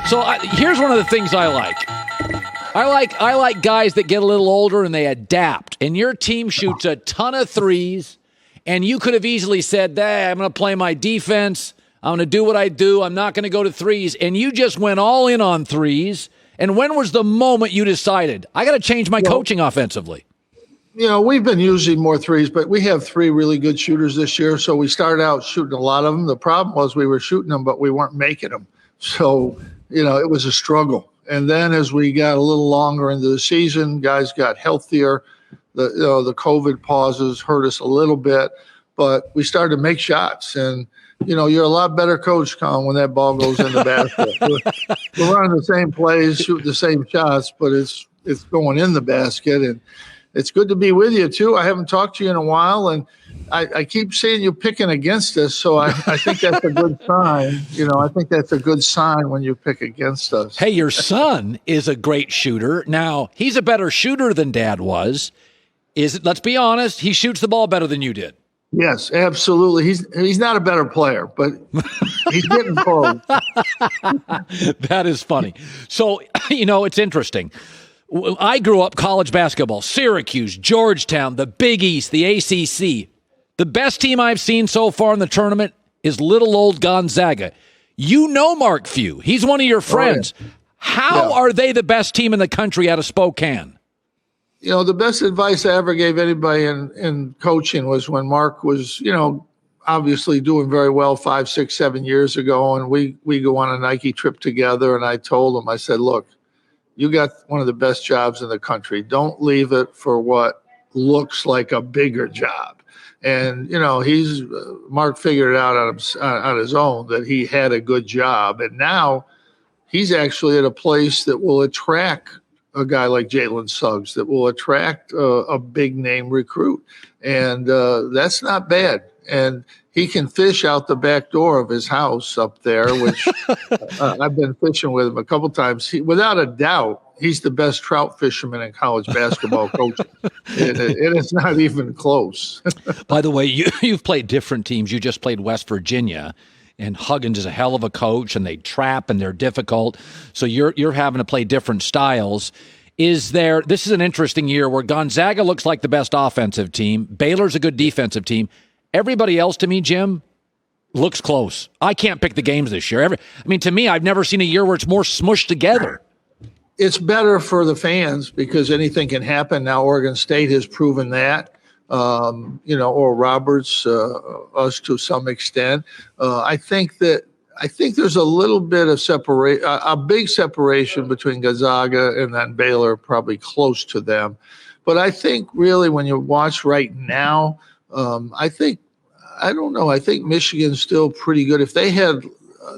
So here's one of the things I like. I like guys that get a little older and they adapt. And your team shoots a ton of threes, and you could have easily said, hey, I'm going to play my defense. I'm going to do what I do. I'm not going to go to threes. And you just went all in on threes. And when was the moment you decided, I got to change my coaching offensively? We've been using more threes, but we have 3 really good shooters this year. So we started out shooting a lot of them. The problem was we were shooting them, but we weren't making them. So, it was a struggle. And then as we got a little longer into the season, guys got healthier. The COVID pauses hurt us a little bit, but we started to make shots. And, you're a lot better coach, Colin, when that ball goes in the basket. We're running the same plays, shooting the same shots, but it's going in the basket. And it's good to be with you, too. I haven't talked to you in a while, and I keep seeing you picking against us, so I think that's a good sign. I think that's a good sign when you pick against us. Hey, your son is a great shooter. Now, he's a better shooter than Dad was. Let's be honest, he shoots the ball better than you did. Yes, absolutely. He's not a better player, but he's getting close. That is funny. So, it's interesting. I grew up college basketball, Syracuse, Georgetown, the Big East, the ACC. The best team I've seen so far in the tournament is little old Gonzaga. Mark Few. He's one of your friends. Oh, yeah. How are they the best team in the country out of Spokane? The best advice I ever gave anybody in coaching was when Mark was, obviously doing very well 5, 6, 7 years ago. And we go on a Nike trip together. And I told him, I said, look, you got one of the best jobs in the country. Don't leave it for what looks like a bigger job. And, Mark figured it out on his own that he had a good job. And now he's actually at a place that will attract a guy like Jalen Suggs, that will attract a big name recruit. And that's not bad. And he can fish out the back door of his house up there, which I've been fishing with him a couple times. Without a doubt, he's the best trout fisherman in college basketball coaching. And it's not even close. By the way, you've played different teams. You just played West Virginia, and Huggins is a hell of a coach, and they trap and they're difficult. So you're having to play different styles. This is an interesting year where Gonzaga looks like the best offensive team. Baylor's a good defensive team. Everybody else, to me, Jim, looks close. I can't pick the games this year. To me, I've never seen a year where it's more smushed together. It's better for the fans because anything can happen. Now Oregon State has proven that, or Roberts, us to some extent. I think there's a little bit of a big separation between Gonzaga and then Baylor, probably close to them. But I think really when you watch right now, I think Michigan's still pretty good. If they had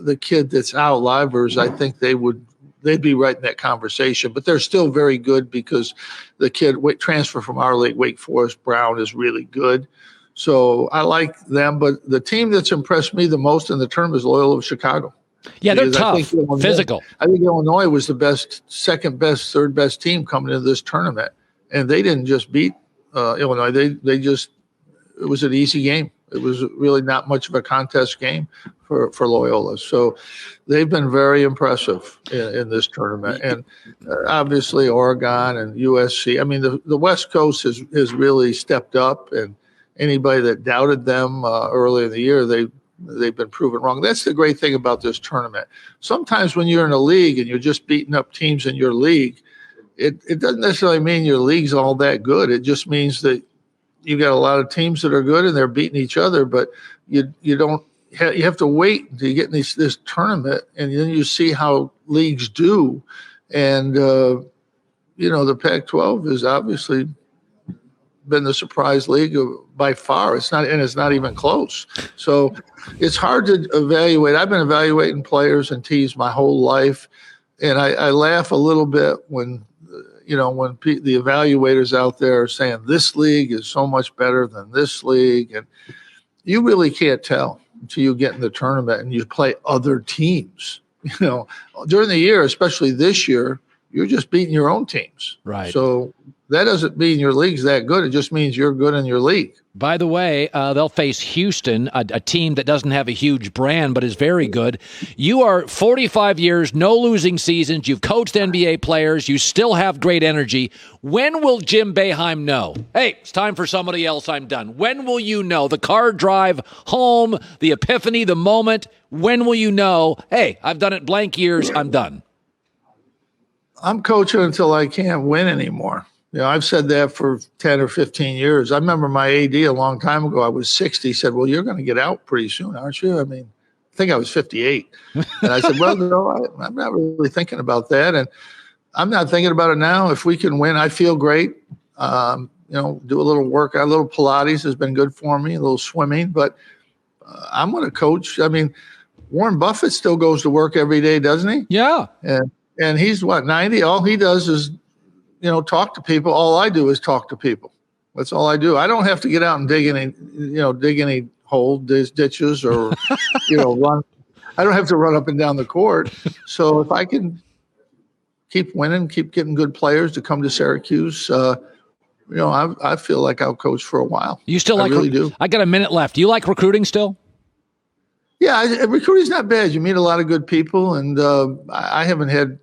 the kid that's out, Livers, I think they'd be right in that conversation. But they're still very good because the kid transfer from our league, Wake Forest, Brown, is really good. So I like them. But the team that's impressed me the most in the tournament is Loyola of Chicago. Yeah, they're tough, physical. I think Illinois was the best, second best, third best team coming into this tournament. And they didn't just beat Illinois. It was an easy game. It was really not much of a contest game for Loyola. So they've been very impressive in this tournament. And obviously Oregon and USC. The West Coast has really stepped up, and anybody that doubted them early in the year, they've been proven wrong. That's the great thing about this tournament. Sometimes when you're in a league and you're just beating up teams in your league, it doesn't necessarily mean your league's all that good. It just means that you got a lot of teams that are good and they're beating each other, but you have to wait until you get in this tournament, and then you see how leagues do. And the Pac-12 has obviously been the surprise league by far. It's not even close. So it's hard to evaluate. I've been evaluating players and teams my whole life, and I laugh a little bit when the evaluators out there are saying this league is so much better than this league, and you really can't tell until you get in the tournament and you play other teams. During the year, especially this year, you're just beating your own teams. Right. So that doesn't mean your league's that good. It just means you're good in your league. By the way, they'll face Houston, a team that doesn't have a huge brand but is very good. You are 45 years, no losing seasons. You've coached NBA players. You still have great energy. When will Jim Boeheim know, hey, it's time for somebody else, I'm done? When will you know? The car drive home, the epiphany, the moment. When will you know, hey, I've done it blank years, I'm done? I'm coaching until I can't win anymore. I've said that for 10 or 15 years. I remember my AD a long time ago, I was 60, said, well, you're going to get out pretty soon, aren't you? I mean, I think I was 58. And I said, well, no, I'm not really thinking about that. And I'm not thinking about it now. If we can win, I feel great. Do a little workout, a little Pilates has been good for me, a little swimming. But I'm going to coach. I mean, Warren Buffett still goes to work every day, doesn't he? Yeah. And he's, 90? All he does is talk to people. All I do is talk to people. That's all I do. I don't have to get out and dig any hole, ditches, or, run. I don't have to run up and down the court. So if I can keep winning, keep getting good players to come to Syracuse, I feel like I'll coach for a while. You still like? I really do. I got a minute left. Do you like recruiting still? Yeah, recruiting's not bad. You meet a lot of good people, and I haven't had.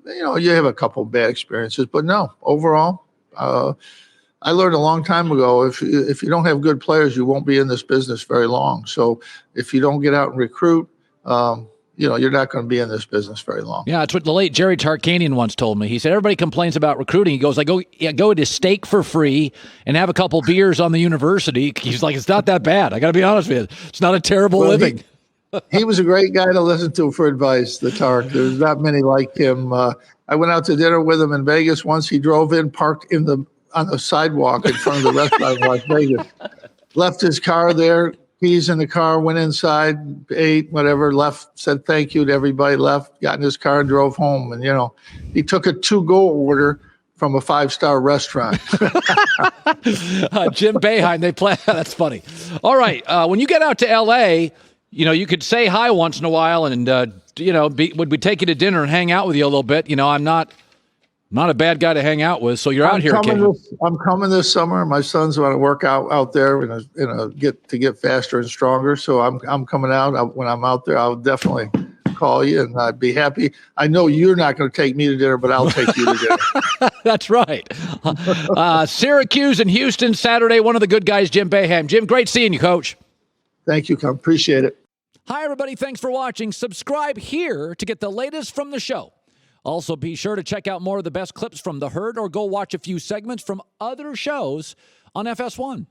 You have a couple of bad experiences, but no, overall, I learned a long time ago, if you don't have good players, you won't be in this business very long. So if you don't get out and recruit, you're not going to be in this business very long. Yeah, it's what the late Jerry Tarkanian once told me. He said, everybody complains about recruiting. He goes, go to steak for free and have a couple beers on the university. He's like, it's not that bad. I got to be honest with you. It's not a terrible living. He was a great guy to listen to for advice, the Tark. There's not many like him. I went out to dinner with him in Vegas once. He drove in, parked on the sidewalk in front of the restaurant in Las Vegas. Left his car there, keys in the car, went inside, ate, whatever, left, said thank you to everybody, left, got in his car and drove home. And, he took a to-go order from a 5-star restaurant. Jim Boeheim, they play. That's funny. All right. When you get out to L.A., you could say hi once in a while, and would we take you to dinner and hang out with you a little bit? I'm not a bad guy to hang out with. So you're out here. I'm coming this summer. My sons want to work out there and get faster and stronger. So I'm coming out. When I'm out there, I'll definitely call you, and I'd be happy. I know you're not going to take me to dinner, but I'll take you to dinner. That's right. Syracuse and Houston Saturday. One of the good guys, Jim Boeheim. Jim, great seeing you, Coach. Thank you, Tom. Appreciate it. Hi, everybody. Thanks for watching. Subscribe here to get the latest from the show. Also, be sure to check out more of the best clips from The Herd or go watch a few segments from other shows on FS1.